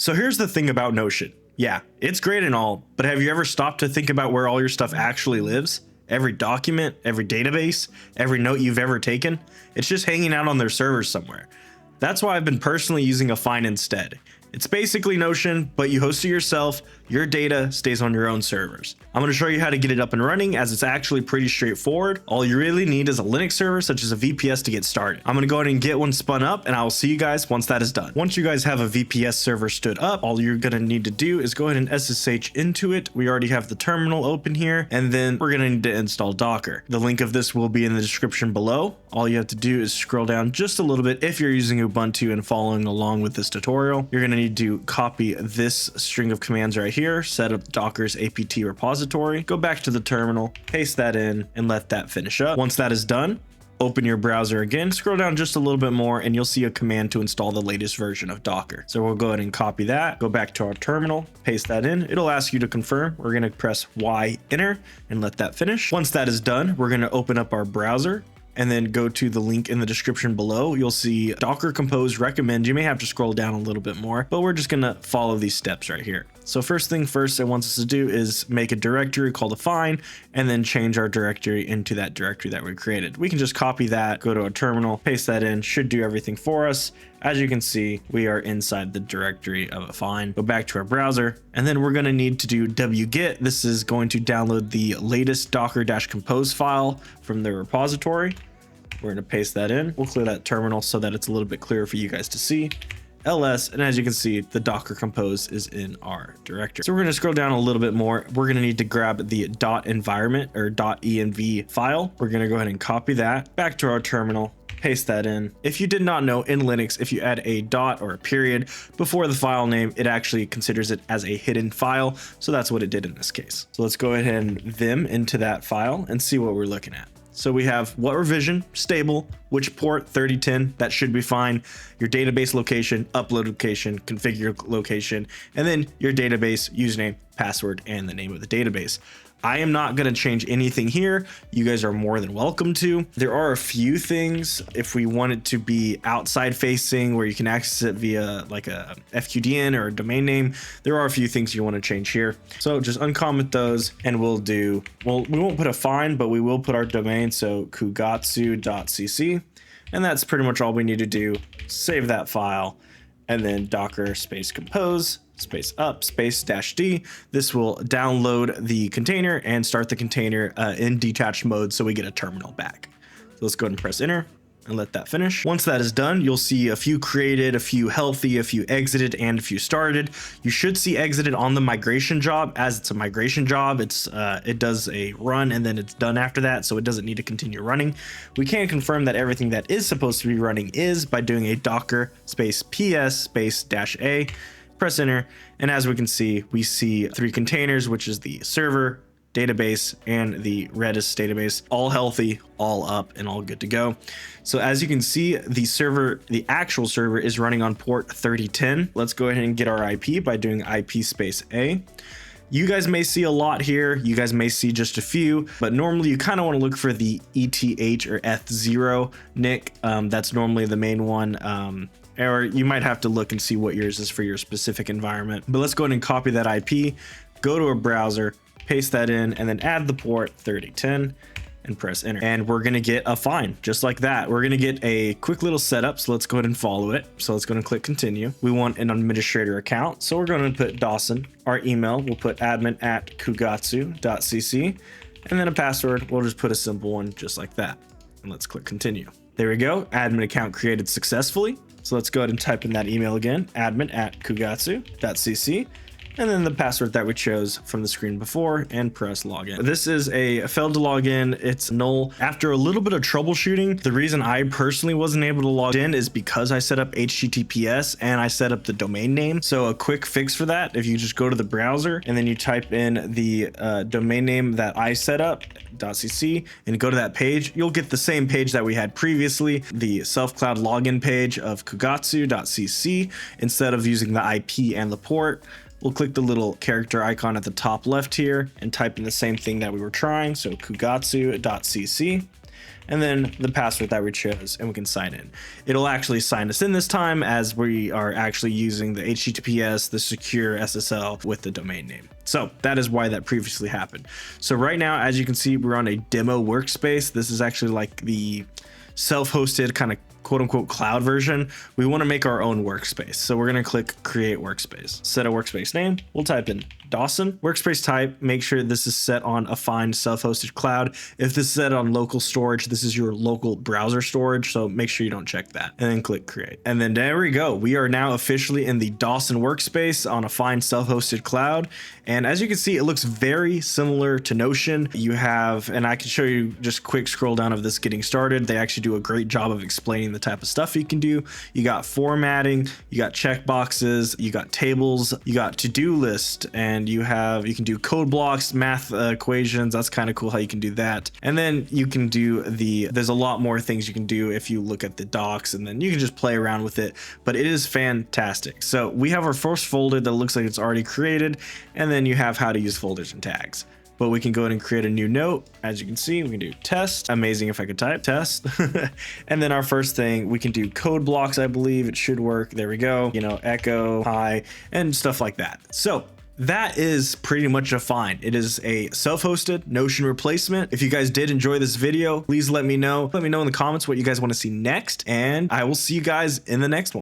So here's the thing about Notion. Yeah, it's great and all, but have you ever stopped to think about where all your stuff actually lives? Every document, every database, every note you've ever taken, it's just hanging out on their servers somewhere. That's why I've been personally using Affine instead. It's basically Notion, but you host it yourself, your data stays on your own servers. I'm going to show you how to get it up and running, as it's actually pretty straightforward. All you really need is a Linux server such as a VPS to get started. I'm going to go ahead and get one spun up, and I will see you guys once that is done. Once you guys have a VPS server stood up, all you're going to need to do is go ahead and SSH into it. We already have the terminal open here, and then we're going to need to install Docker. The link of this will be in the description below. All you have to do is scroll down just a little bit if you're using Ubuntu and following along with this tutorial. You're going to need to copy this string of commands right here, set up Docker's apt repository, go back to the terminal, paste that in, and let that finish up. Once that is done, open your browser again, scroll down just a little bit more, and you'll see a command to install the latest version of Docker. So we'll go ahead and copy that, go back to our terminal, paste that in. It'll ask you to confirm. We're going to press Y, enter, and let that finish. Once that is done, we're going to open up our browser and then go to the link in the description below. You'll see Docker Compose recommend. You may have to scroll down a little bit more, but we're just going to follow these steps right here. So first thing first it wants us to do is make a directory called affine, and then change our directory into that directory that we created. We can just copy that, go to our terminal, paste that in, should do everything for us. As you can see, we are inside the directory of affine. Go back to our browser, and then we're going to need to do wget. This is going to download the latest docker-compose file from the repository. We're going to paste that in. We'll clear that terminal so that it's a little bit clearer for you guys to see. ls, and as you can see, the Docker Compose is in our directory. So we're going to scroll down a little bit more. We're going to need to grab the .environment or .env file. We're going to go ahead and copy that back to our terminal, paste that in. If you did not know, in Linux, if you add a dot or a period before the file name, it actually considers it as a hidden file. So that's what it did in this case. So let's go ahead and vim into that file and see what we're looking at. So we have what revision, stable, which port, 3010, that should be fine, your database location, upload location, configure location, and then your database username, password, and the name of the database. I am not going to change anything here. You guys are more than welcome to. There are a few things if we want it to be outside facing where you can access it via like a FQDN or a domain name. There are a few things you want to change here. So just uncomment those, and we won't put affine, but we will put our domain. So kugatsu.cc, and that's pretty much all we need to do. Save that file, and then docker space compose space up space -d. This will download the container and start the container in detached mode, so we get a terminal back. So let's go ahead and press enter and let that finish. Once that is done, you'll see a few created, a few healthy, a few exited, and a few started. You should see exited on the migration job. As it's a migration job, it does a run and then it's done after that, so it doesn't need to continue running. We can confirm that everything that is supposed to be running is by doing a docker space ps space -a. Press enter, and as we can see, we see 3 containers, which is the server, database, and the Redis database, all healthy, all up, and all good to go. So as you can see, the actual server is running on port 3010. Let's go ahead and get our IP by doing IP space A. You guys may see a lot here. You guys may see just a few, but normally you kind of want to look for the ETH or ETH0 nick. That's normally the main one. Or you might have to look and see what yours is for your specific environment. But let's go ahead and copy that IP, go to a browser, paste that in, and then add the port 3010 and press enter. And we're going to get affine just like that. We're going to get a quick little setup. So let's go ahead and follow it. So let's go ahead and click continue. We want an administrator account. So we're going to put Dawson. Our email, we'll put admin@kugatsu.cc. And then a password, we'll just put a simple one just like that. And let's click continue. There we go. Admin account created successfully. So let's go ahead and type in that email again, admin@kugatsu.cc, and then the password that we chose from the screen before, and press login. This is a failed to log in. It's null. After a little bit of troubleshooting, the reason I personally wasn't able to log in is because I set up HTTPS and I set up the domain name. So a quick fix for that, if you just go to the browser and then you type in the domain name that I set up, .cc, and go to that page, you'll get the same page that we had previously, the self-cloud login page of kugatsu.cc. Instead of using the IP and the port, we'll click the little character icon at the top left here and type in the same thing that we were trying. So kugatsu.cc. and then the password that we chose, and we can sign in. It'll actually sign us in this time as we are actually using the HTTPS, the secure SSL with the domain name. So that is why that previously happened. So right now, as you can see, we're on a demo workspace. This is actually like the self-hosted kind of quote unquote cloud version. We want to make our own workspace. So we're going to click create workspace, set a workspace name. We'll type in Dawson. Workspace type, make sure this is set on affine self-hosted cloud. If this is set on local storage, this is your local browser storage. So make sure you don't check that, and then click create. And then there we go. We are now officially in the Dawson workspace on affine self-hosted cloud. And as you can see, it looks very similar to Notion. You have, and I can show you just quick scroll down of this getting started. They actually do a great job of explaining the type of stuff you can do. You got formatting, you got checkboxes, you got tables, you got to-do list, and you can do code blocks, math equations. That's kind of cool how you can do that. And then you can do there's a lot more things you can do if you look at the docs, and then you can just play around with it, but it is fantastic. So we have our first folder that looks like it's already created, and then you have how to use folders and tags. But we can go ahead and create a new note. As you can see, we can do test. Amazing if I could type test. And then our first thing, we can do code blocks. I believe it should work. There we go. Echo, hi, and stuff like that. So that is pretty much affine. It is a self-hosted Notion replacement. If you guys did enjoy this video, please let me know. Let me know in the comments what you guys want to see next, and I will see you guys in the next one.